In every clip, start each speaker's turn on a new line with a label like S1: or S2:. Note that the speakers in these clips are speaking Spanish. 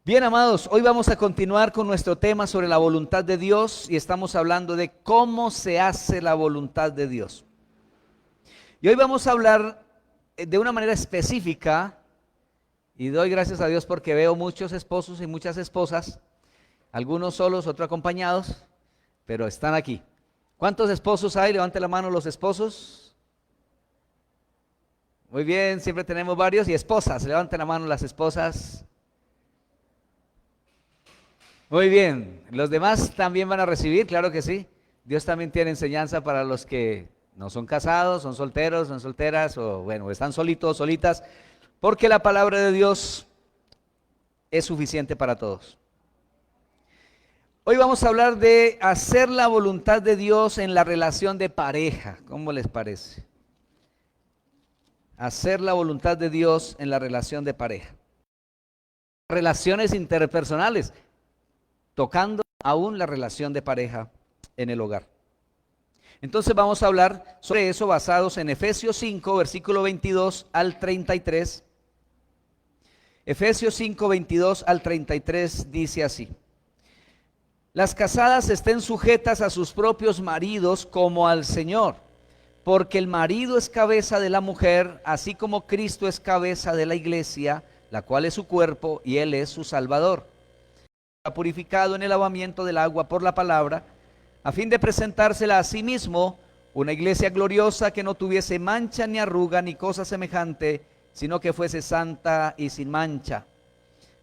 S1: Bien, amados, hoy vamos a continuar con nuestro tema sobre la voluntad de Dios y estamos hablando de cómo se hace la voluntad de Dios. Y hoy vamos a hablar de una manera específica, y doy gracias a Dios porque veo muchos esposos y muchas esposas, algunos solos, otros acompañados, pero están aquí. ¿Cuántos esposos hay? Levante la mano los esposos. Muy bien, siempre tenemos varios. Y esposas, levanten la mano las esposas. Muy bien, los demás también van a recibir, claro que sí. Dios también tiene enseñanza para los que no son casados, son solteros, son solteras, o bueno, están solitos, solitas, porque la palabra de Dios es suficiente para todos. Hoy vamos a hablar de hacer la voluntad de Dios en la relación de pareja. ¿Cómo les parece? Hacer la voluntad de Dios en la relación de pareja. Relaciones interpersonales, tocando aún la relación de pareja en el hogar. Entonces vamos a hablar sobre eso basados en Efesios 5, versículo 22 al 33. Efesios 5, 22 al 33 dice así: Las casadas estén sujetas a sus propios maridos como al Señor, porque el marido es cabeza de la mujer, así como Cristo es cabeza de la iglesia, la cual es su cuerpo y Él es su Salvador. Purificado en el lavamiento del agua por la palabra, a fin de presentársela a sí mismo, una iglesia gloriosa que no tuviese mancha ni arruga ni cosa semejante, sino que fuese santa y sin mancha.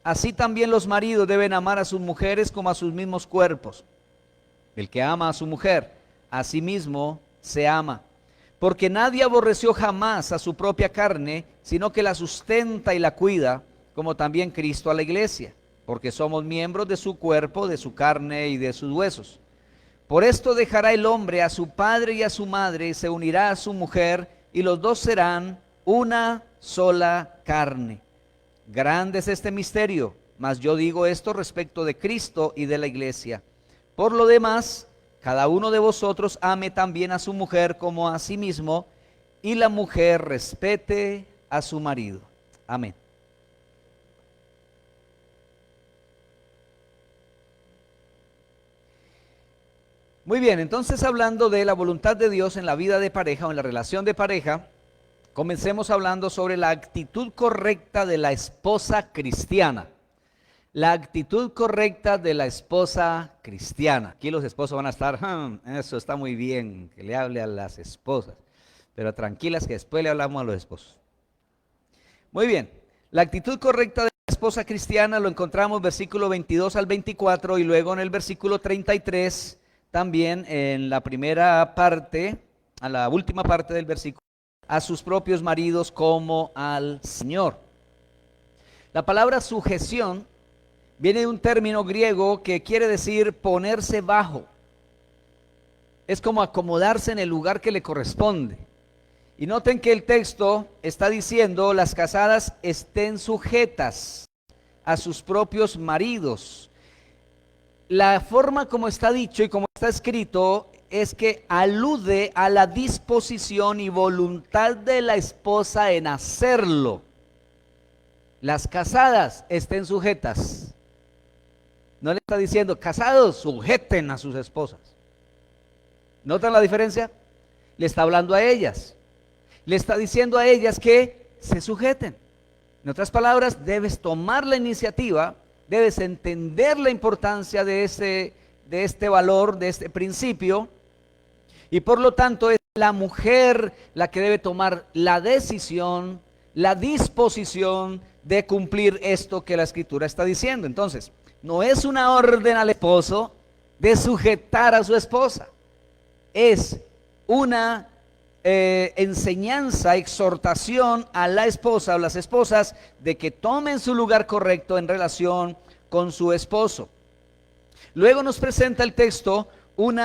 S1: Así también los maridos deben amar a sus mujeres como a sus mismos cuerpos. El que ama a su mujer, a sí mismo se ama, porque nadie aborreció jamás a su propia carne, sino que la sustenta y la cuida, como también Cristo a la iglesia, porque somos miembros de su cuerpo, de su carne y de sus huesos. Por esto dejará el hombre a su padre y a su madre, y se unirá a su mujer, y los dos serán una sola carne. Grande es este misterio, mas yo digo esto respecto de Cristo y de la iglesia. Por lo demás, cada uno de vosotros ame también a su mujer como a sí mismo, y la mujer respete a su marido. Amén. Muy bien, entonces hablando de la voluntad de Dios en la vida de pareja o en la relación de pareja, comencemos hablando sobre la actitud correcta de la esposa cristiana. La actitud correcta de la esposa cristiana. Aquí los esposos van a estar, eso está muy bien, que le hable a las esposas. Pero tranquilas que después le hablamos a los esposos. Muy bien, la actitud correcta de la esposa cristiana lo encontramos versículo 22 al 24 y luego en el versículo 33, también en la primera parte, a la última parte del versículo, a sus propios maridos como al Señor. La palabra sujeción viene de un término griego que quiere decir ponerse bajo. Es como acomodarse en el lugar que le corresponde. Y noten que el texto está diciendo: las casadas estén sujetas a sus propios maridos. La forma como está dicho y como está escrito es que alude a la disposición y voluntad de la esposa en hacerlo. Las casadas estén sujetas. No le está diciendo: casados, sujeten a sus esposas. ¿Notan la diferencia? Le está hablando a ellas. Le está diciendo a ellas que se sujeten. En otras palabras, debes tomar la iniciativa, debes entender la importancia de este valor, de este principio, y por lo tanto es la mujer la que debe tomar la decisión, la disposición de cumplir esto que la Escritura está diciendo. Entonces, no es una orden al esposo de sujetar a su esposa, es una enseñanza, exhortación a la esposa o las esposas de que tomen su lugar correcto en relación con su esposo. Luego nos presenta el texto un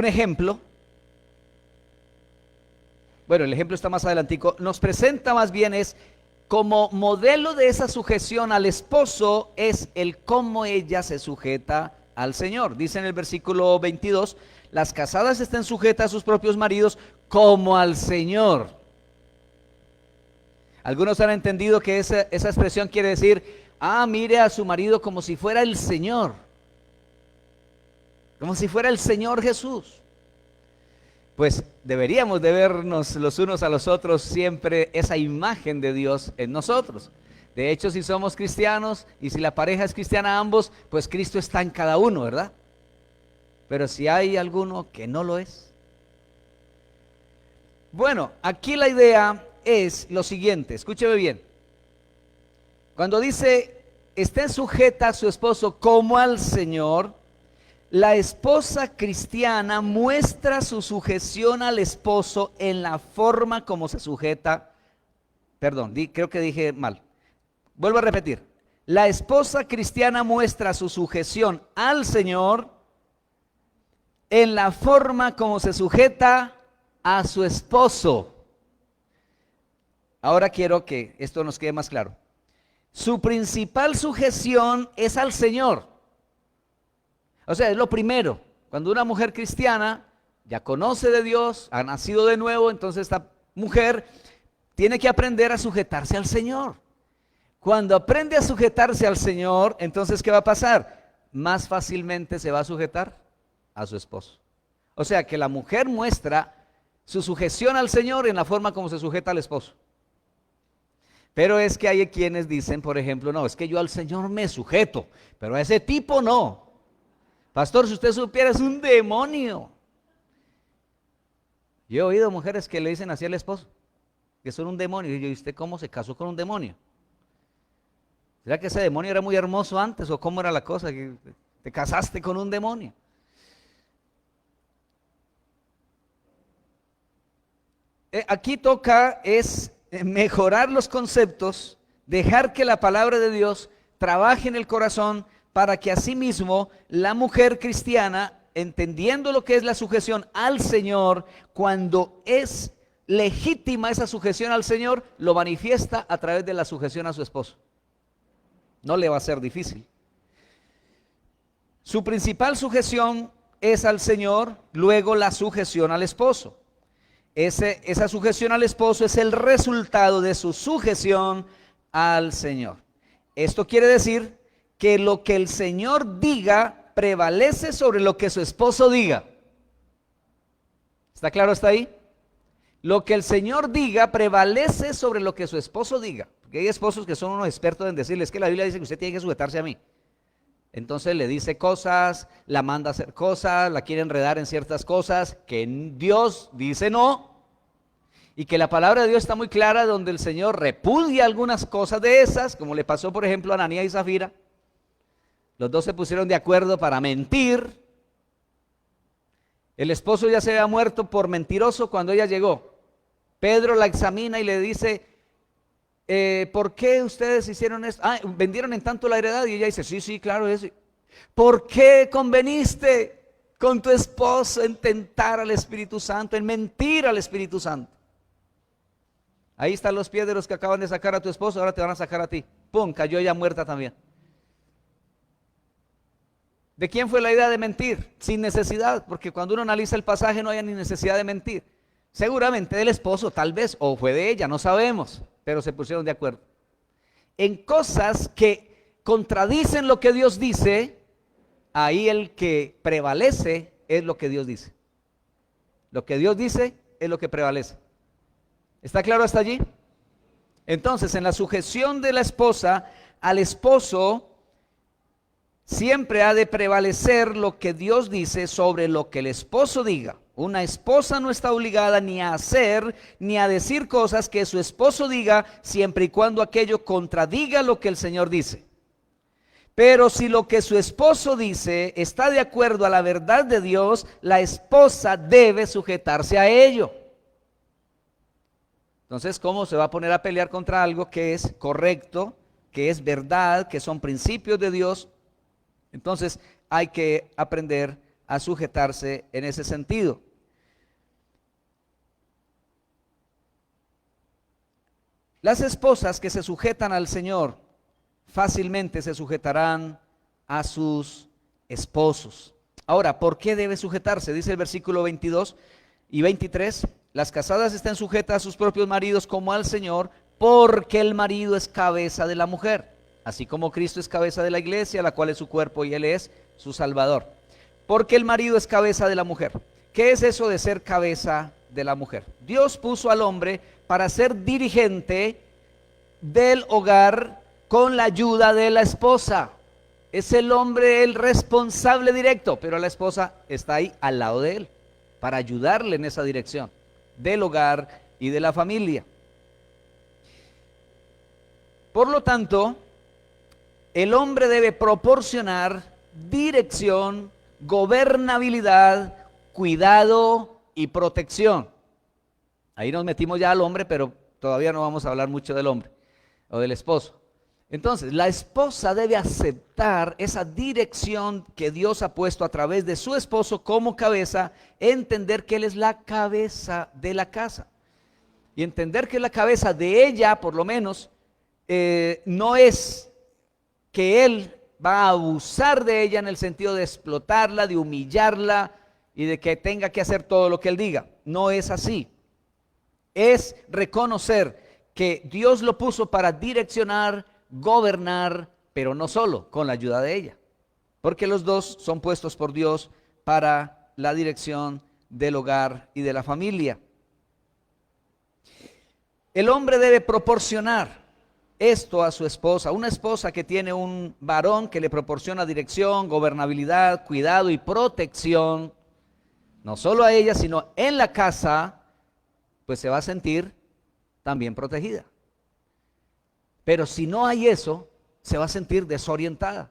S1: ejemplo. Bueno, el ejemplo está más adelantico. Nos presenta más bien es como modelo de esa sujeción al esposo es el cómo ella se sujeta al Señor. Dice en el versículo 22, las casadas estén sujetas a sus propios maridos como al Señor. Algunos han entendido que esa expresión quiere decir, mire a su marido como si fuera el Señor, como si fuera el Señor Jesús. Pues deberíamos de vernos los unos a los otros siempre esa imagen de Dios en nosotros. De hecho, si somos cristianos y si la pareja es cristiana ambos, pues Cristo está en cada uno, ¿verdad? Pero si hay alguno que no lo es. Bueno, aquí la idea es lo siguiente, escúcheme bien. Cuando dice, esté sujeta a su esposo como al Señor, la esposa cristiana muestra su sujeción al esposo en la forma como se sujeta. Perdón, creo que dije mal. Vuelvo a repetir. La esposa cristiana muestra su sujeción al Señor en la forma como se sujeta a su esposo. Ahora quiero que esto nos quede más claro. Su principal sujeción es al Señor. O sea, es lo primero. Cuando una mujer cristiana ya conoce de Dios, ha nacido de nuevo, entonces esta mujer tiene que aprender a sujetarse al Señor. Cuando aprende a sujetarse al Señor, entonces ¿qué va a pasar? Más fácilmente se va a sujetar a su esposo. O sea, que la mujer muestra su sujeción al Señor en la forma como se sujeta al esposo. Pero es que hay quienes dicen, por ejemplo, no, es que yo al Señor me sujeto, pero a ese tipo no. Pastor, si usted supiera, es un demonio. Yo he oído mujeres que le dicen así al esposo, que son un demonio. Y yo, ¿y usted cómo se casó con un demonio? ¿Será que ese demonio era muy hermoso antes o cómo era la cosa? Que te casaste con un demonio. Aquí toca es mejorar los conceptos, dejar que la palabra de Dios trabaje en el corazón para que asimismo la mujer cristiana, entendiendo lo que es la sujeción al Señor, cuando es legítima esa sujeción al Señor, lo manifiesta a través de la sujeción a su esposo. No le va a ser difícil. Su principal sujeción es al Señor, luego la sujeción al esposo. Esa sujeción al esposo es el resultado de su sujeción al Señor. Esto quiere decir que lo que el Señor diga prevalece sobre lo que su esposo diga. ¿Está claro hasta ahí? Lo que el Señor diga prevalece sobre lo que su esposo diga. Porque hay esposos que son unos expertos en decirles que la Biblia dice que usted tiene que sujetarse a mí. Entonces le dice cosas, la manda a hacer cosas, la quiere enredar en ciertas cosas que Dios dice no. Y que la palabra de Dios está muy clara, donde el Señor repudia algunas cosas de esas, como le pasó por ejemplo a Ananías y Zafira. Los dos se pusieron de acuerdo para mentir. El esposo ya se había muerto por mentiroso cuando ella llegó. Pedro la examina y le dice, ¿por qué ustedes hicieron esto? Vendieron en tanto la heredad. Y ella dice, sí, claro. ¿Por qué conveniste con tu esposo en tentar al Espíritu Santo, en mentir al Espíritu Santo? Ahí están los pies de los que acaban de sacar a tu esposo, ahora te van a sacar a ti. ¡Pum! Cayó ella muerta también. ¿De quién fue la idea de mentir? Sin necesidad, porque cuando uno analiza el pasaje no hay ni necesidad de mentir. Seguramente del esposo, tal vez, o fue de ella, no sabemos, pero se pusieron de acuerdo. En cosas que contradicen lo que Dios dice, ahí el que prevalece es lo que Dios dice. Lo que Dios dice es lo que prevalece. ¿Está claro hasta allí? Entonces, en la sujeción de la esposa al esposo, siempre ha de prevalecer lo que Dios dice sobre lo que el esposo diga. Una esposa no está obligada ni a hacer ni a decir cosas que su esposo diga, siempre y cuando aquello contradiga lo que el Señor dice. Pero si lo que su esposo dice está de acuerdo a la verdad de Dios, la esposa debe sujetarse a ello. Entonces, ¿cómo se va a poner a pelear contra algo que es correcto, que es verdad, que son principios de Dios? Entonces, hay que aprender a sujetarse en ese sentido. Las esposas que se sujetan al Señor fácilmente se sujetarán a sus esposos. Ahora, ¿por qué debe sujetarse? Dice el versículo 22 y 23, las casadas estén sujetas a sus propios maridos como al Señor, porque el marido es cabeza de la mujer, así como Cristo es cabeza de la iglesia, la cual es su cuerpo y él es su Salvador. Porque el marido es cabeza de la mujer. ¿Qué es eso de ser cabeza de la mujer? Dios puso al hombre para ser dirigente del hogar con la ayuda de la esposa. Es el hombre el responsable directo, pero la esposa está ahí al lado de él para ayudarle en esa dirección del hogar y de la familia. Por lo tanto, el hombre debe proporcionar dirección, gobernabilidad, cuidado y protección. Ahí nos metimos ya al hombre, pero todavía no vamos a hablar mucho del hombre o del esposo. Entonces, la esposa debe aceptar esa dirección que Dios ha puesto a través de su esposo como cabeza, entender que él es la cabeza de la casa. Y entender que es la cabeza de ella, por lo menos, no es que él va a abusar de ella en el sentido de explotarla, de humillarla y de que tenga que hacer todo lo que él diga. No es así. Es reconocer que Dios lo puso para direccionar, gobernar, pero no solo, con la ayuda de ella, porque los dos son puestos por Dios para la dirección del hogar y de la familia. El hombre debe proporcionar esto a su esposa, una esposa que tiene un varón que le proporciona dirección, gobernabilidad, cuidado y protección, no solo a ella, sino en la casa, pues se va a sentir también protegida. Pero si no hay eso, se va a sentir desorientada,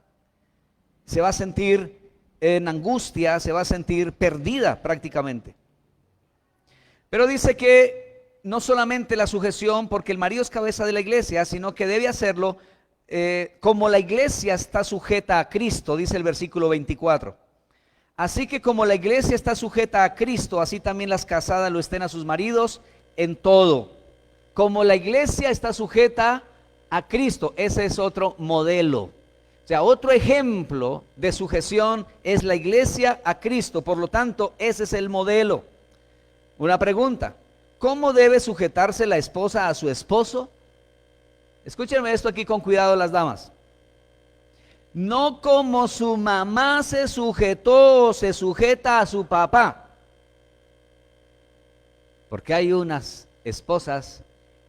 S1: se va a sentir en angustia, se va a sentir perdida prácticamente. Pero dice que no solamente la sujeción, porque el marido es cabeza de la iglesia, sino que debe hacerlo como la iglesia está sujeta a Cristo, dice el versículo 24. Así que como la iglesia está sujeta a Cristo, así también las casadas lo estén a sus maridos en todo. Como la iglesia está sujeta a Cristo, ese es otro modelo. O sea, otro ejemplo de sujeción es la iglesia a Cristo. Por lo tanto, ese es el modelo. Una pregunta: ¿cómo debe sujetarse la esposa a su esposo? Escúchenme esto aquí con cuidado, las damas. No como su mamá se sujetó o se sujeta a su papá. Porque hay unas esposas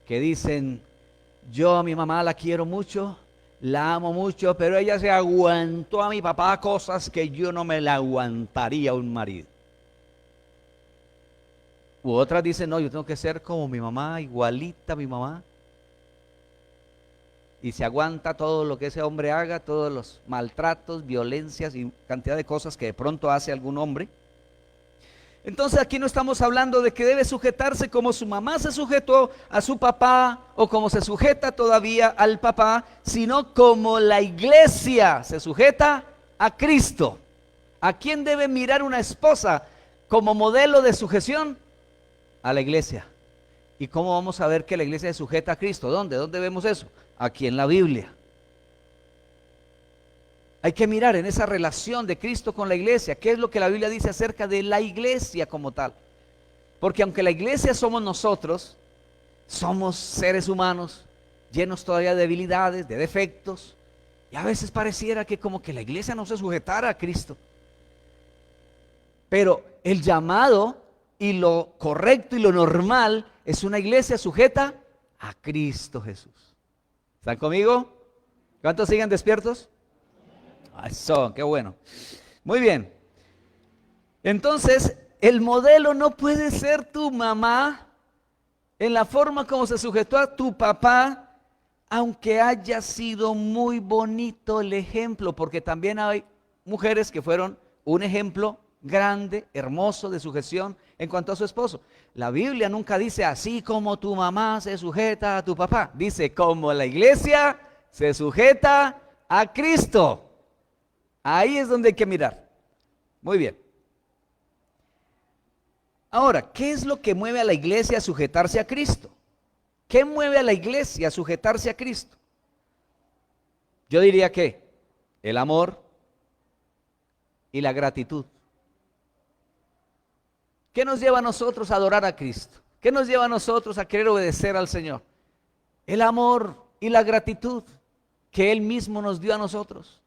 S1: que dicen: yo a mi mamá la quiero mucho, la amo mucho, pero ella se aguantó a mi papá cosas que yo no me la aguantaría a un marido. U otras dicen: no, yo tengo que ser como mi mamá, igualita a mi mamá. Y se aguanta todo lo que ese hombre haga, todos los maltratos, violencias y cantidad de cosas que de pronto hace algún hombre. Entonces aquí no estamos hablando de que debe sujetarse como su mamá se sujetó a su papá o como se sujeta todavía al papá, sino como la iglesia se sujeta a Cristo. ¿A quién debe mirar una esposa como modelo de sujeción? A la iglesia. ¿Y cómo vamos a ver que la iglesia se sujeta a Cristo? ¿Dónde? ¿Dónde vemos eso? Aquí en la Biblia. Hay que mirar en esa relación de Cristo con la iglesia, qué es lo que la Biblia dice acerca de la iglesia como tal. Porque aunque la iglesia somos nosotros, somos seres humanos llenos todavía de debilidades, de defectos, y a veces pareciera que como que la iglesia no se sujetara a Cristo. Pero el llamado y lo correcto y lo normal es una iglesia sujeta a Cristo Jesús. ¿Están conmigo? ¿Cuántos siguen despiertos? Eso, qué bueno. Muy bien. Entonces, el modelo no puede ser tu mamá en la forma como se sujetó a tu papá, aunque haya sido muy bonito el ejemplo, porque también hay mujeres que fueron un ejemplo grande, hermoso de sujeción en cuanto a su esposo. La Biblia nunca dice así como tu mamá se sujeta a tu papá. Dice como la iglesia se sujeta a Cristo. Ahí es donde hay que mirar. Muy bien. Ahora, ¿qué es lo que mueve a la iglesia a sujetarse a Cristo? ¿Qué mueve a la iglesia a sujetarse a Cristo? Yo diría que el amor y la gratitud. ¿Qué nos lleva a nosotros a adorar a Cristo? ¿Qué nos lleva a nosotros a querer obedecer al Señor? el amor y la gratitud que Él mismo nos dio a nosotros.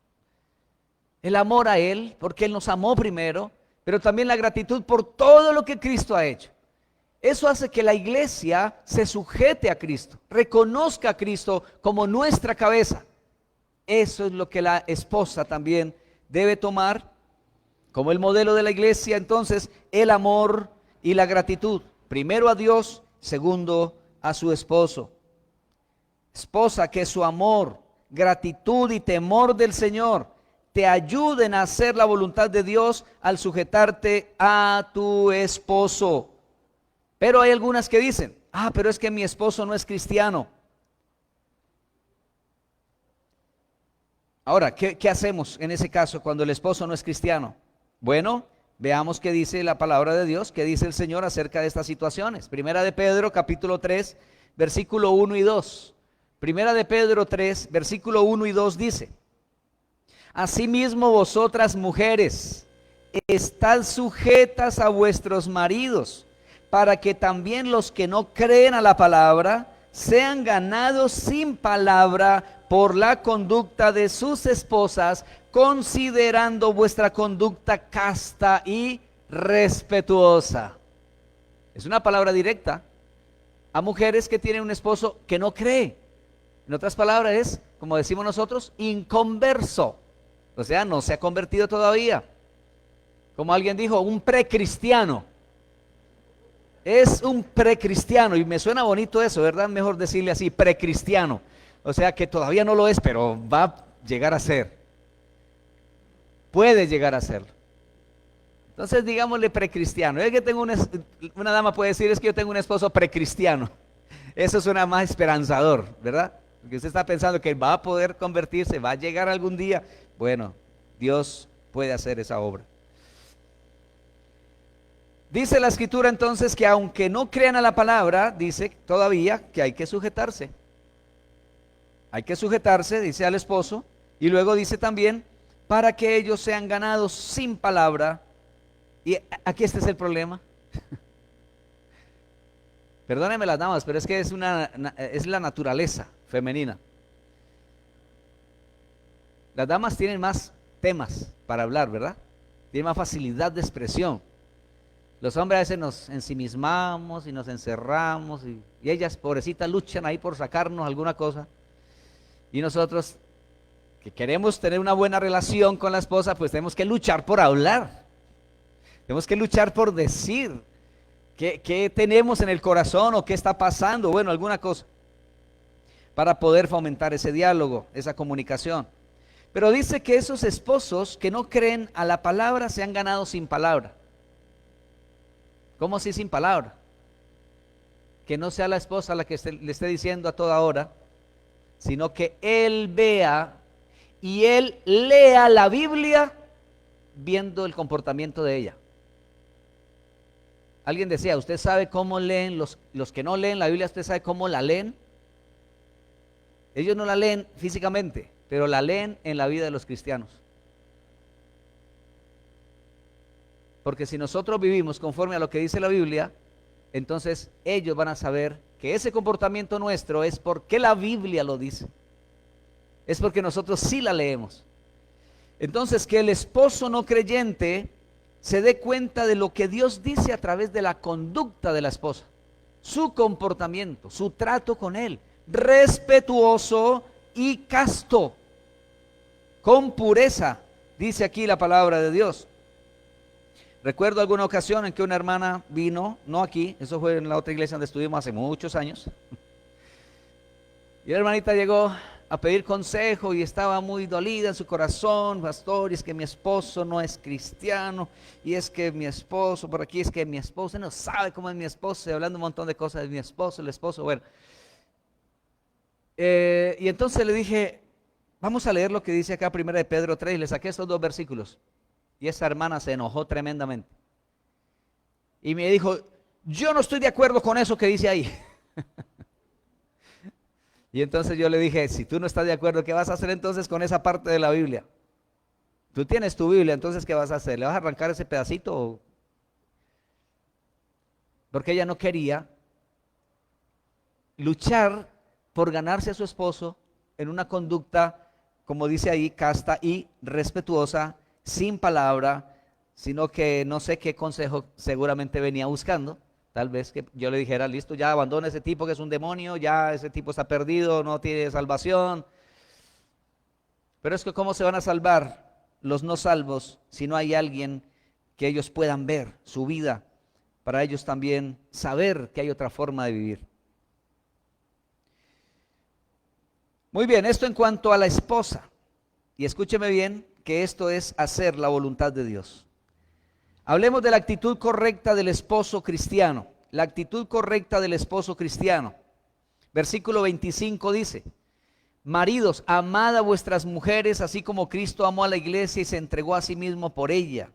S1: El amor a Él, porque Él nos amó primero, pero también la gratitud por todo lo que Cristo ha hecho. Eso hace que la iglesia se sujete a Cristo, reconozca a Cristo como nuestra cabeza. Eso es lo que la esposa también debe tomar como el modelo de la iglesia. Entonces, el amor y la gratitud. Primero a Dios, segundo a su esposo. Esposa, que su amor, gratitud y temor del Señor te ayuden a hacer la voluntad de Dios al sujetarte a tu esposo. Pero hay algunas que dicen, pero es que mi esposo no es cristiano. Ahora, ¿qué hacemos en ese caso cuando el esposo no es cristiano? Bueno, veamos qué dice la palabra de Dios, qué dice el Señor acerca de estas situaciones. Primera de Pedro, capítulo 3, versículo 1 y 2. Primera de Pedro 3, versículo 1 y 2 dice: Asimismo vosotras mujeres, estad sujetas a vuestros maridos, para que también los que no creen a la palabra sean ganados sin palabra por la conducta de sus esposas, considerando vuestra conducta casta y respetuosa. Es una palabra directa a mujeres que tienen un esposo que no cree. En otras palabras es, como decimos nosotros, inconverso. O sea, no se ha convertido todavía. Como alguien dijo, un precristiano. Es un precristiano, y me suena bonito eso, ¿verdad? Mejor decirle así, precristiano. O sea que todavía no lo es, pero va a llegar a ser. Puede llegar a serlo. Entonces digámosle precristiano. Es que tengo una dama puede decir, es que yo tengo un esposo precristiano. Eso suena más esperanzador, ¿verdad? Porque usted está pensando que va a poder convertirse, va a llegar algún día. Bueno, Dios puede hacer esa obra. Dice la escritura entonces que aunque no crean a la palabra, dice todavía que hay que sujetarse. Hay que sujetarse, dice al esposo, y luego dice también, para que ellos sean ganados sin palabra. Y aquí este es el problema. Perdónenme las damas, pero es que es la naturaleza femenina. Las damas tienen más temas para hablar, ¿verdad? Tienen más facilidad de expresión. Los hombres a veces nos ensimismamos y nos encerramos y ellas, pobrecitas, luchan ahí por sacarnos alguna cosa. Y nosotros, que queremos tener una buena relación con la esposa, pues tenemos que luchar por hablar. Tenemos que luchar por decir qué tenemos en el corazón o qué está pasando, bueno, alguna cosa, para poder fomentar ese diálogo, esa comunicación. Pero dice que esos esposos que no creen a la palabra se han ganado sin palabra. ¿Cómo así sin palabra? Que no sea la esposa la que le esté diciendo a toda hora, sino que él vea y él lea la Biblia viendo el comportamiento de ella. Alguien decía, ¿usted sabe cómo leen los que no leen la Biblia? ¿Usted sabe cómo la leen? Ellos no la leen físicamente, pero la leen en la vida de los cristianos. Porque si nosotros vivimos conforme a lo que dice la Biblia, entonces ellos van a saber que ese comportamiento nuestro es porque la Biblia lo dice. Es porque nosotros sí la leemos. Entonces, que el esposo no creyente se dé cuenta de lo que Dios dice a través de la conducta de la esposa, su comportamiento, su trato con él, respetuoso y casto, con pureza, dice aquí la palabra de Dios. Recuerdo alguna ocasión en que una hermana vino, no aquí, eso fue en la otra iglesia donde estuvimos hace muchos años, y la hermanita llegó a pedir consejo y estaba muy dolida en su corazón, pastor, y es que mi esposo no es cristiano, y es que mi esposo, por aquí es que mi esposo no sabe cómo es mi esposo, y hablando un montón de cosas de mi esposo, el esposo, bueno. Y entonces le dije, vamos a leer lo que dice acá, primera de Pedro 3, y le saqué estos 2 versículos. Y esa hermana se enojó tremendamente. Y me dijo, yo no estoy de acuerdo con eso que dice ahí. Y entonces yo le dije, si tú no estás de acuerdo, ¿qué vas a hacer entonces con esa parte de la Biblia? Tú tienes tu Biblia, entonces ¿qué vas a hacer? ¿Le vas a arrancar ese pedacito? Porque ella no quería luchar por ganarse a su esposo en una conducta, como dice ahí, casta y respetuosa, sin palabra, sino que no sé qué consejo seguramente venía buscando. Tal vez que yo le dijera, listo, ya abandona ese tipo que es un demonio, ya ese tipo está perdido, no tiene salvación. Pero es que ¿cómo se van a salvar los no salvos si no hay alguien que ellos puedan ver su vida, para ellos también saber que hay otra forma de vivir? Muy bien, esto en cuanto a la esposa. Y escúcheme bien que esto es hacer la voluntad de Dios. Hablemos de la actitud correcta del esposo cristiano. La actitud correcta del esposo cristiano. Versículo 25 dice: maridos, amad a vuestras mujeres, así como Cristo amó a la iglesia y se entregó a sí mismo por ella.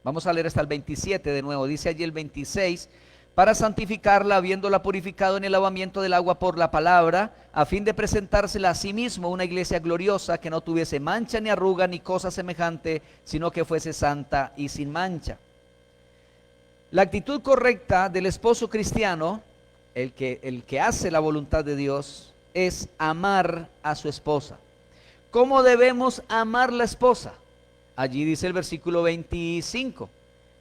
S1: Vamos a leer hasta el 27 de nuevo. Dice allí el 26: para santificarla, habiéndola purificado en el lavamiento del agua por la palabra, a fin de presentársela a sí mismo una iglesia gloriosa, que no tuviese mancha ni arruga ni cosa semejante, sino que fuese santa y sin mancha. La actitud correcta del esposo cristiano, el que hace la voluntad de Dios, es amar a su esposa. ¿Cómo debemos amar la esposa? Allí dice el versículo 25: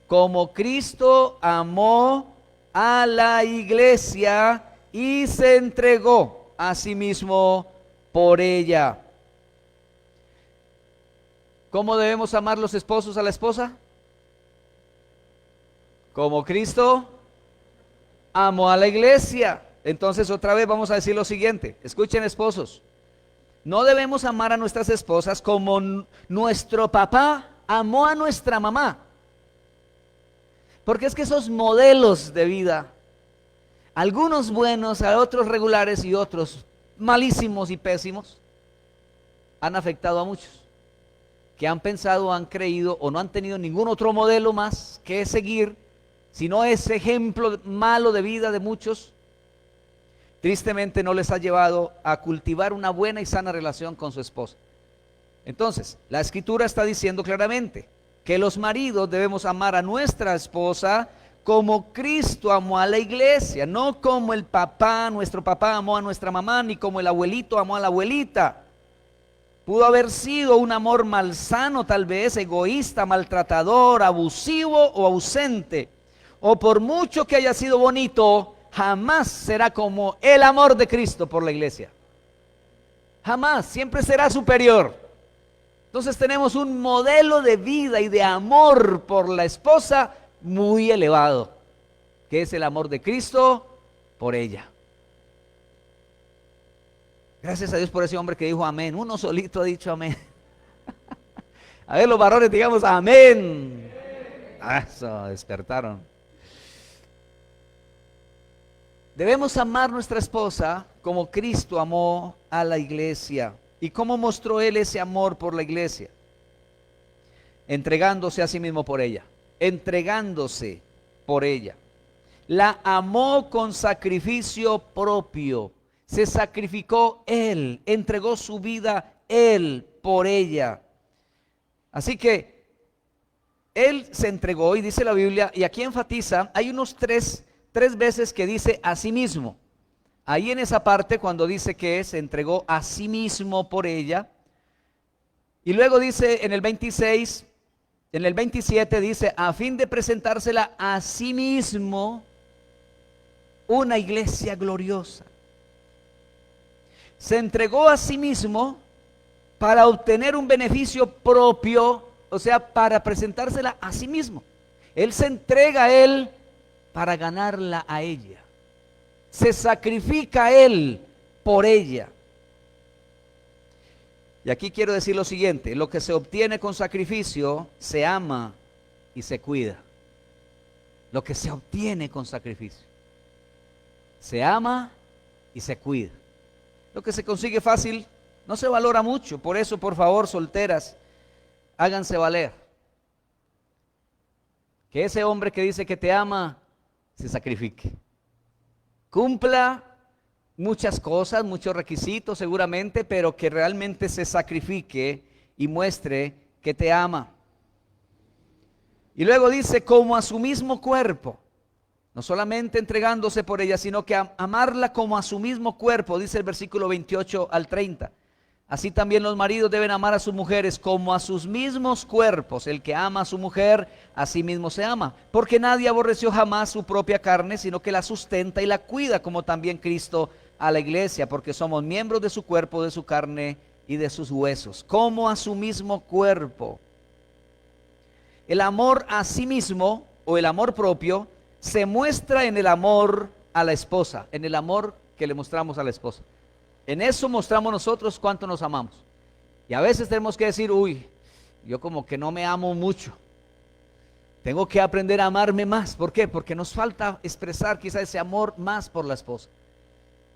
S1: como Cristo amó a la iglesia y se entregó a sí mismo por ella. ¿Cómo debemos amar los esposos a la esposa? Como Cristo amó a la iglesia. Entonces otra vez vamos a decir lo siguiente. Escuchen, esposos. No debemos amar a nuestras esposas como nuestro papá amó a nuestra mamá. Porque es que esos modelos de vida, algunos buenos, a otros regulares y otros malísimos y pésimos, han afectado a muchos, que han pensado, han creído o no han tenido ningún otro modelo más que seguir, sino ese ejemplo malo de vida de muchos. Tristemente no les ha llevado a cultivar una buena y sana relación con su esposa. Entonces, la Escritura está diciendo claramente que los maridos debemos amar a nuestra esposa como Cristo amó a la iglesia, no como el papá, nuestro papá amó a nuestra mamá, ni como el abuelito amó a la abuelita. Pudo haber sido un amor malsano, tal vez egoísta, maltratador, abusivo o ausente. O por mucho que haya sido bonito, jamás será como el amor de Cristo por la iglesia. Jamás, siempre será superior. Entonces tenemos un modelo de vida y de amor por la esposa muy elevado, que es el amor de Cristo por ella. Gracias a Dios por ese hombre que dijo amén. Uno solito ha dicho amén. A ver, los varones digamos amén. Eso, despertaron. Debemos amar a nuestra esposa como Cristo amó a la iglesia. ¿Y cómo mostró Él ese amor por la iglesia? Entregándose a sí mismo por ella. Entregándose por ella. La amó con sacrificio propio. Se sacrificó Él. Entregó su vida Él por ella. Así que Él se entregó, y dice la Biblia, y aquí enfatiza, hay unos tres veces que dice a sí mismo. Ahí en esa parte cuando dice que se entregó a sí mismo por ella. Y luego dice en el 26, en el 27 dice, a fin de presentársela a sí mismo una iglesia gloriosa. Se entregó a sí mismo para obtener un beneficio propio, o sea, para presentársela a sí mismo. Él se entrega a Él para ganarla a ella. Se sacrifica a Él por ella. Y aquí quiero decir lo siguiente: lo que se obtiene con sacrificio se ama y se cuida. Lo que se obtiene con sacrificio se ama y se cuida. Lo que se consigue fácil no se valora mucho. Por eso, por favor, solteras, háganse valer. Que ese hombre que dice que te ama se sacrifique. Cumpla muchas cosas, muchos requisitos seguramente, pero que realmente se sacrifique y muestre que te ama. Y luego dice, como a su mismo cuerpo. No solamente entregándose por ella, sino que amarla como a su mismo cuerpo, dice el versículo 28 al 30. Así también los maridos deben amar a sus mujeres como a sus mismos cuerpos. El que ama a su mujer, a sí mismo se ama. Porque nadie aborreció jamás su propia carne, sino que la sustenta y la cuida, como también Cristo a la iglesia, porque somos miembros de su cuerpo, de su carne y de sus huesos. Como a su mismo cuerpo. El amor a sí mismo, o el amor propio, se muestra en el amor a la esposa, en el amor que le mostramos a la esposa. En eso mostramos nosotros cuánto nos amamos. Y a veces tenemos que decir, uy, yo como que no me amo mucho. Tengo que aprender a amarme más. ¿Por qué? Porque nos falta expresar quizá ese amor más por la esposa.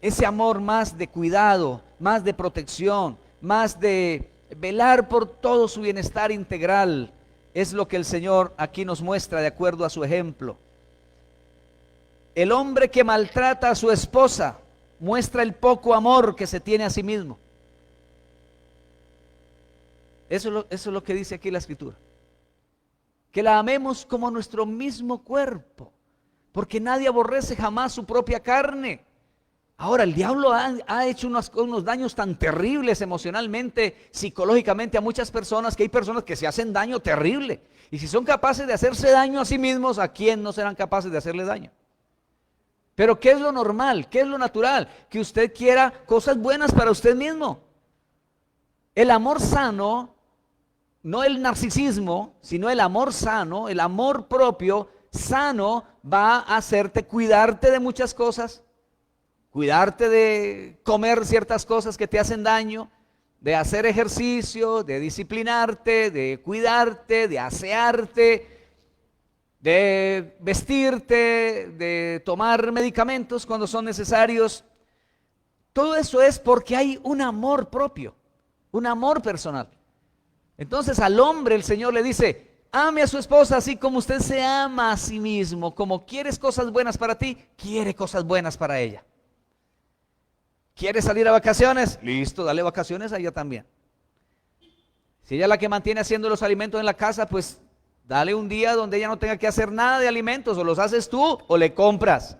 S1: Ese amor más de cuidado, más de protección, más de velar por todo su bienestar integral. Es lo que el Señor aquí nos muestra de acuerdo a su ejemplo. El hombre que maltrata a su esposa muestra el poco amor que se tiene a sí mismo. Eso es lo que dice aquí la Escritura. Que la amemos como nuestro mismo cuerpo, porque nadie aborrece jamás su propia carne. Ahora, el diablo ha hecho unos daños tan terribles emocionalmente, psicológicamente a muchas personas, que hay personas que se hacen daño terrible. Y si son capaces de hacerse daño a sí mismos, ¿a quién no serán capaces de hacerle daño? Pero ¿qué es lo normal? ¿Qué es lo natural? Que usted quiera cosas buenas para usted mismo. El amor sano, no el narcisismo, sino el amor sano, el amor propio, sano, va a hacerte cuidarte de muchas cosas, cuidarte de comer ciertas cosas que te hacen daño, de hacer ejercicio, de disciplinarte, de cuidarte, de asearte, de vestirte, de tomar medicamentos cuando son necesarios. Todo eso es porque hay un amor propio, un amor personal. Entonces al hombre el Señor le dice, ame a su esposa así como usted se ama a sí mismo. Como quieres cosas buenas para ti, quiere cosas buenas para ella. ¿Quieres salir a vacaciones? Listo, dale vacaciones a ella también. Si ella es la que mantiene haciendo los alimentos en la casa, pues dale un día donde ella no tenga que hacer nada de alimentos, o los haces tú o le compras.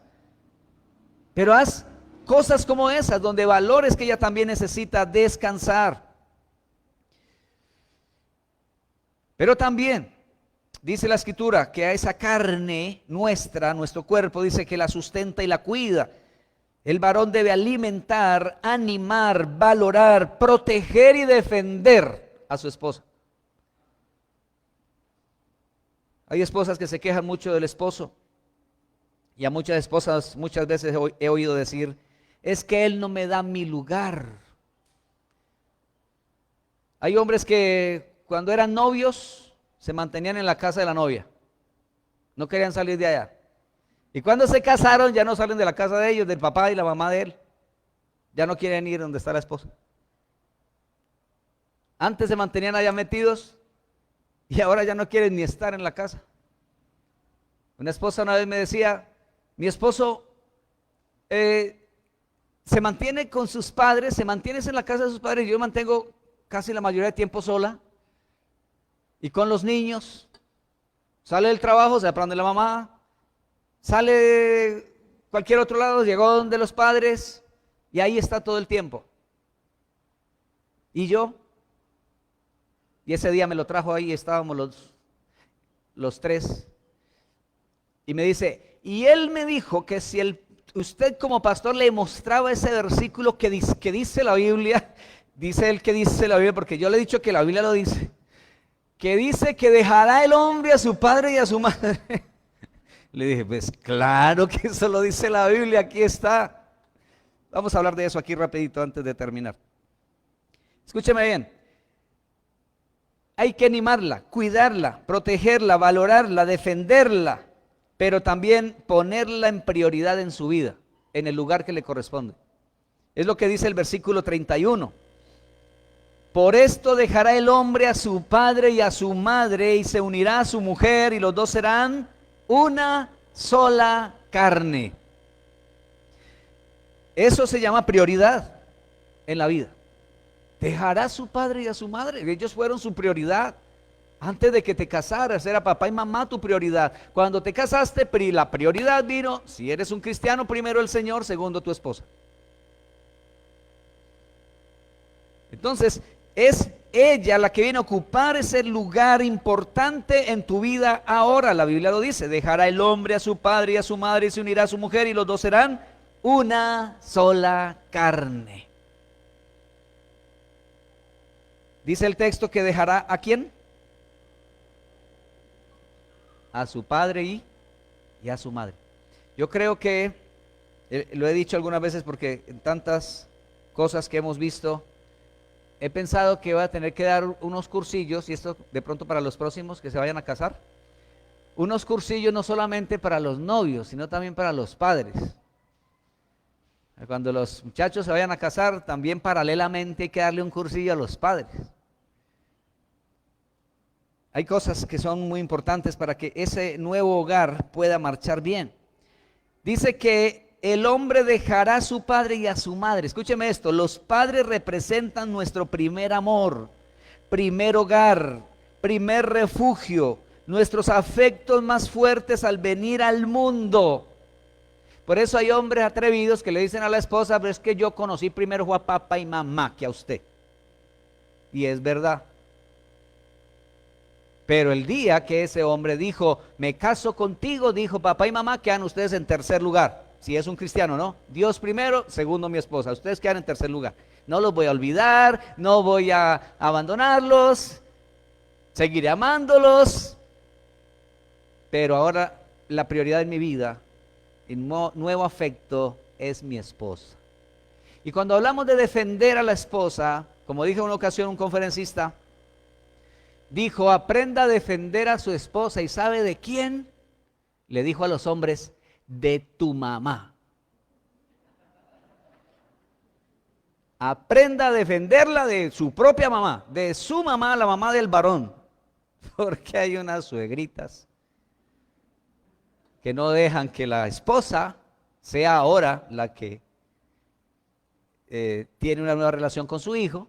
S1: Pero haz cosas como esas, donde valores que ella también necesita descansar. Pero también dice la Escritura que a esa carne nuestra, nuestro cuerpo, dice que la sustenta y la cuida. El varón debe alimentar, animar, valorar, proteger y defender a su esposa. Hay esposas que se quejan mucho del esposo, y a muchas esposas muchas veces he oído decir, es que él no me da mi lugar. Hay hombres que cuando eran novios se mantenían en la casa de la novia, no querían salir de allá. Y cuando se casaron ya no salen de la casa de ellos, del papá y la mamá de él. Ya no quieren ir donde está la esposa. Antes se mantenían allá metidos y ahora ya no quieren ni estar en la casa. Una esposa una vez me decía, mi esposo se mantiene con sus padres, se mantiene en la casa de sus padres, y yo mantengo casi la mayoría de tiempo sola y con los niños. Sale del trabajo, se va para donde la mamá, sale de cualquier otro lado, llegó donde los padres y ahí está todo el tiempo. Y yo, y ese día me lo trajo ahí, estábamos los tres, y me dice, y él me dijo que si usted como pastor le mostraba ese versículo que dice la Biblia, dice él que dice la Biblia, porque yo le he dicho que la Biblia lo dice, que dice que dejará el hombre a su padre y a su madre. Le dije, pues claro que eso lo dice la Biblia, aquí está. Vamos a hablar de eso aquí rapidito antes de terminar. Escúcheme bien. Hay que animarla, cuidarla, protegerla, valorarla, defenderla, pero también ponerla en prioridad en su vida, en el lugar que le corresponde. Es lo que dice el versículo 31. Por esto dejará el hombre a su padre y a su madre y se unirá a su mujer y los dos serán una sola carne. Eso se llama prioridad en la vida. Dejará a su padre y a su madre. Ellos fueron su prioridad. Antes de que te casaras, era papá y mamá tu prioridad. Cuando te casaste, la prioridad vino, si eres un cristiano, primero el Señor, segundo tu esposa. Entonces, es ella la que viene a ocupar ese lugar importante en tu vida ahora. La Biblia lo dice, dejará el hombre a su padre y a su madre y se unirá a su mujer y los dos serán una sola carne. Dice el texto que dejará ¿a quién? A su padre y a su madre. Yo creo que, lo he dicho algunas veces porque en tantas cosas que hemos visto, he pensado que voy a tener que dar unos cursillos, y esto de pronto para los próximos que se vayan a casar, unos cursillos no solamente para los novios, sino también para los padres. Cuando los muchachos se vayan a casar, también paralelamente hay que darle un cursillo a los padres. Hay cosas que son muy importantes para que ese nuevo hogar pueda marchar bien. Dice que el hombre dejará a su padre y a su madre. Escúcheme esto, los padres representan nuestro primer amor, primer hogar, primer refugio, nuestros afectos más fuertes al venir al mundo. Por eso hay hombres atrevidos que le dicen a la esposa, pero es que yo conocí primero a papá y mamá que a usted. Y es verdad. Pero el día que ese hombre dijo, me caso contigo, dijo papá y mamá, quedan ustedes en tercer lugar. Si es un cristiano, ¿no? Dios primero, segundo mi esposa. Ustedes quedan en tercer lugar. No los voy a olvidar, no voy a abandonarlos, seguiré amándolos. Pero ahora la prioridad en mi vida, en nuevo afecto, es mi esposa. Y cuando hablamos de defender a la esposa, como dijo en una ocasión un conferencista, dijo, aprenda a defender a su esposa. ¿Y sabe de quién? Le dijo a los hombres, de tu mamá. Aprenda a defenderla de su propia mamá, de su mamá, la mamá del varón. Porque hay unas suegritas que no dejan que la esposa sea ahora la que tiene una nueva relación con su hijo,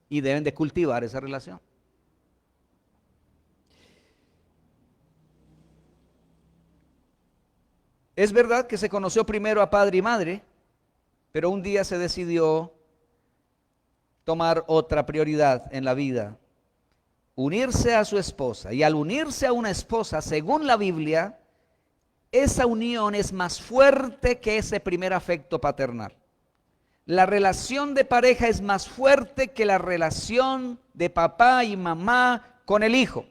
S1: y deben de cultivar esa relación. Es verdad que se conoció primero a padre y madre, pero un día se decidió tomar otra prioridad en la vida, unirse a su esposa. Y al unirse a una esposa, según la Biblia, esa unión es más fuerte que ese primer afecto paternal. La relación de pareja es más fuerte que la relación de papá y mamá con el hijo.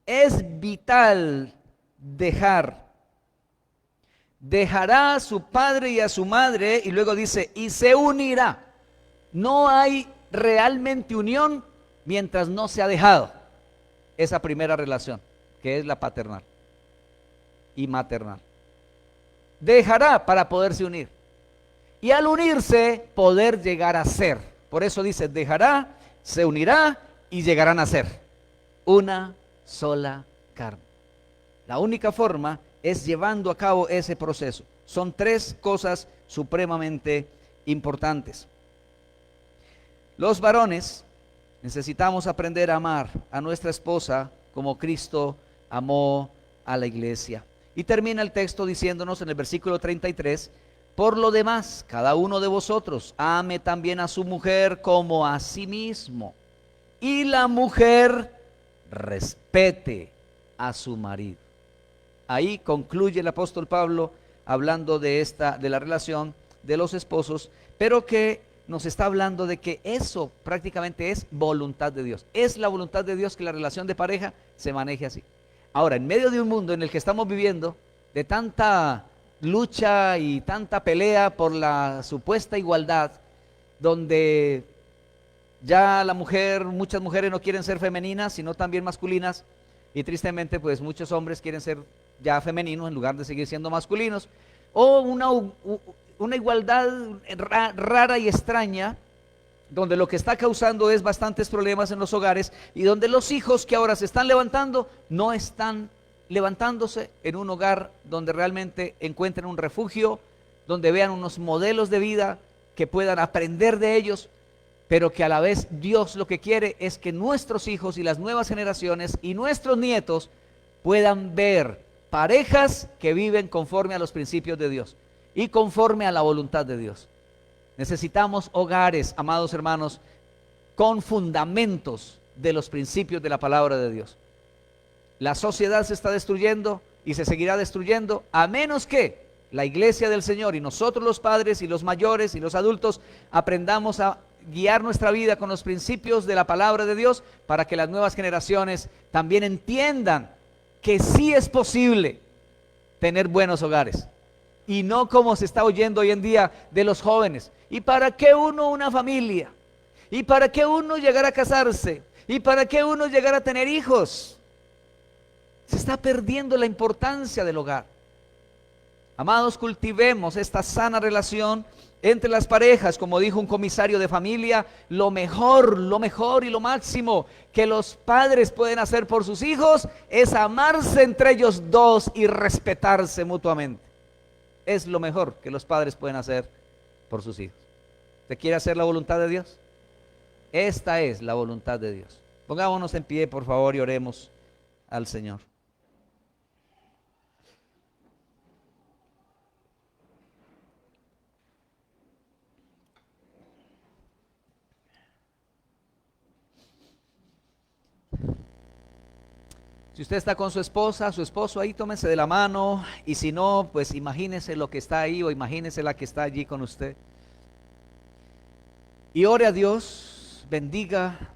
S1: Es vital dejará a su padre y a su madre, y luego dice, y se unirá. No hay realmente unión mientras no se ha dejado esa primera relación, que es la paternal y maternal. Dejará para poderse unir. Y al unirse, poder llegar a ser. Por eso dice, dejará, se unirá y llegarán a ser una sola carne. La única forma es llevando a cabo ese proceso. Son tres cosas supremamente importantes. Los varones necesitamos aprender a amar a nuestra esposa como Cristo amó a la iglesia. Y termina el texto diciéndonos en el versículo 33, por lo demás, cada uno de vosotros ame también a su mujer como a sí mismo, y la mujer respete a su marido. Ahí concluye el apóstol Pablo hablando de la relación de los esposos, pero que nos está hablando de que eso prácticamente es voluntad de Dios. Es la voluntad de Dios que la relación de pareja se maneje así. Ahora, en medio de un mundo en el que estamos viviendo, de tanta lucha y tanta pelea por la supuesta igualdad, donde ya muchas mujeres no quieren ser femeninas, sino también masculinas, y tristemente pues muchos hombres quieren ser ya femeninos en lugar de seguir siendo masculinos, o una igualdad rara y extraña, donde lo que está causando es bastantes problemas en los hogares, y donde los hijos que ahora se están levantando no están levantándose en un hogar donde realmente encuentren un refugio, donde vean unos modelos de vida que puedan aprender de ellos, pero que a la vez Dios lo que quiere es que nuestros hijos y las nuevas generaciones y nuestros nietos puedan ver parejas que viven conforme a los principios de Dios y conforme a la voluntad de Dios. Necesitamos hogares, amados hermanos, con fundamentos de los principios de la palabra de Dios. La sociedad se está destruyendo y se seguirá destruyendo a menos que la iglesia del Señor y nosotros los padres y los mayores y los adultos aprendamos a guiar nuestra vida con los principios de la palabra de Dios para que las nuevas generaciones también entiendan que sí es posible tener buenos hogares y no como se está oyendo hoy en día de los jóvenes. ¿Y para qué uno una familia? ¿Y para qué uno llegar a casarse? ¿Y para qué uno llegar a tener hijos? Se está perdiendo la importancia del hogar. Amados, cultivemos esta sana relación entre las parejas. Como dijo un comisario de familia, lo mejor y lo máximo que los padres pueden hacer por sus hijos es amarse entre ellos dos y respetarse mutuamente. Es lo mejor que los padres pueden hacer por sus hijos. ¿Usted quiere hacer la voluntad de Dios? Esta es la voluntad de Dios. Pongámonos en pie, por favor, y oremos al Señor. Si usted está con su esposa, su esposo, ahí tómense de la mano, y si no, pues imagínese lo que está ahí o imagínese la que está allí con usted. Y ore a Dios, bendiga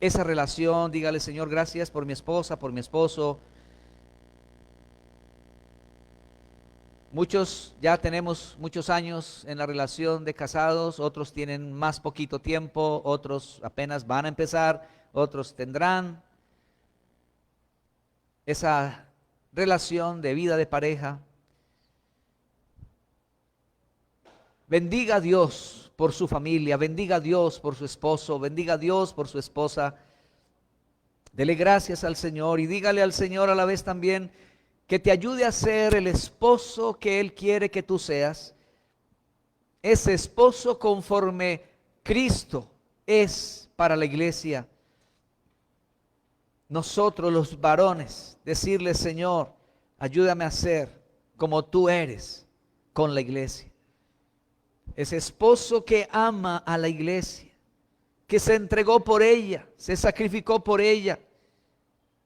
S1: esa relación, dígale: Señor, gracias por mi esposa, por mi esposo. Muchos ya tenemos muchos años en la relación de casados, otros tienen más poquito tiempo, otros apenas van a empezar, otros tendrán esa relación de vida de pareja. Bendiga a Dios por su familia, bendiga a Dios por su esposo, bendiga a Dios por su esposa. Dele gracias al Señor y dígale al Señor a la vez también que te ayude a ser el esposo que Él quiere que tú seas. Ese esposo conforme Cristo es para la iglesia. Nosotros los varones, decirle: Señor, ayúdame a ser como tú eres con la iglesia. Ese esposo que ama a la iglesia, que se entregó por ella, se sacrificó por ella,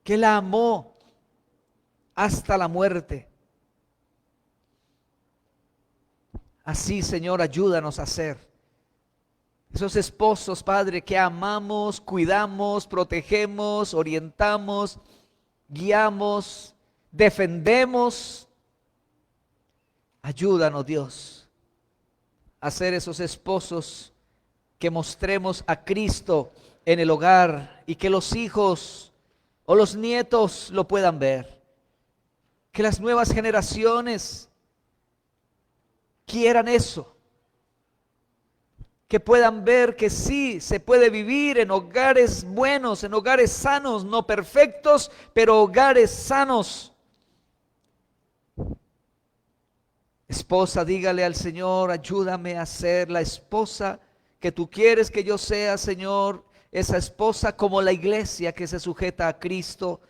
S1: que la amó hasta la muerte. Así, Señor, ayúdanos a ser esos esposos, Padre, que amamos, cuidamos, protegemos, orientamos, guiamos, defendemos. Ayúdanos, Dios, a ser esos esposos que mostremos a Cristo en el hogar y que los hijos o los nietos lo puedan ver. Que las nuevas generaciones quieran eso. Que puedan ver que sí se puede vivir en hogares buenos, en hogares sanos, no perfectos, pero hogares sanos. Esposa, dígale al Señor: ayúdame a ser la esposa que tú quieres que yo sea, Señor. Esa esposa como la iglesia que se sujeta a Cristo.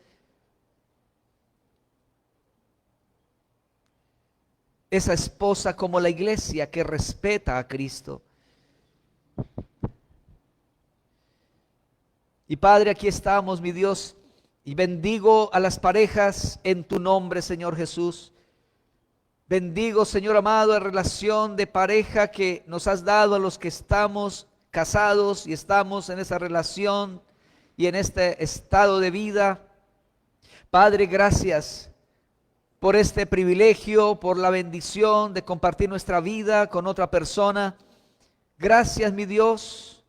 S1: Esa esposa como la iglesia que respeta a Cristo. Y Padre, aquí estamos, mi Dios, y bendigo a las parejas en tu nombre, Señor Jesús. Bendigo, Señor amado, la relación de pareja que nos has dado a los que estamos casados y estamos en esa relación y en este estado de vida. Padre, gracias por este privilegio, por la bendición de compartir nuestra vida con otra persona. Gracias, mi Dios,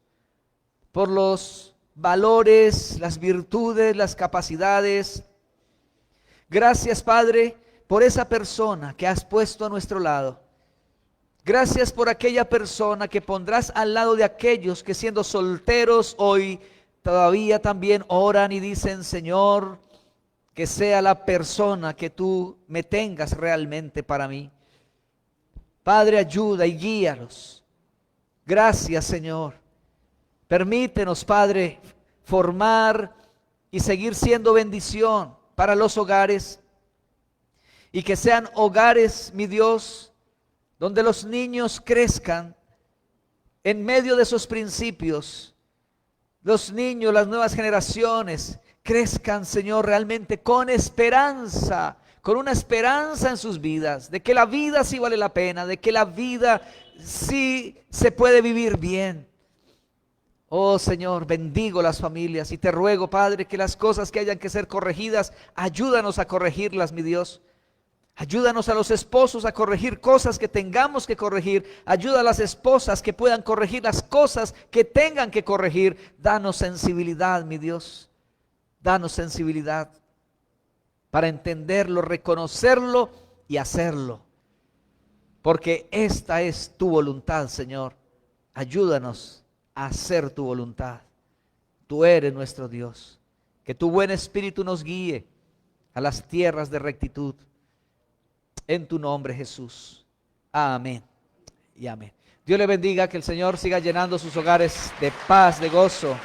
S1: por los valores, las virtudes, las capacidades. Gracias, Padre, por esa persona que has puesto a nuestro lado. Gracias por aquella persona que pondrás al lado de aquellos que, siendo solteros hoy, todavía también oran y dicen: Señor, que sea la persona que tú me tengas realmente para mí. Padre, ayuda y guíalos. Gracias, Señor. Permítenos, Padre, formar y seguir siendo bendición para los hogares, y que sean hogares, mi Dios, donde los niños crezcan en medio de esos principios. Los niños, las nuevas generaciones, crezcan, Señor, realmente con esperanza, con una esperanza en sus vidas, de que la vida sí vale la pena, de que la vida sí se puede vivir bien. Oh Señor, bendigo las familias y te ruego, Padre, que las cosas que hayan que ser corregidas, ayúdanos a corregirlas, mi Dios. Ayúdanos a los esposos a corregir cosas que tengamos que corregir. Ayuda a las esposas que puedan corregir las cosas que tengan que corregir. Danos sensibilidad, mi Dios. Danos sensibilidad para entenderlo, reconocerlo y hacerlo. Porque esta es tu voluntad, Señor. Ayúdanos a hacer tu voluntad. Tú eres nuestro Dios. Que tu buen espíritu nos guíe a las tierras de rectitud. En tu nombre, Jesús. Amén y amén. Dios le bendiga, que el Señor siga llenando sus hogares de paz, de gozo,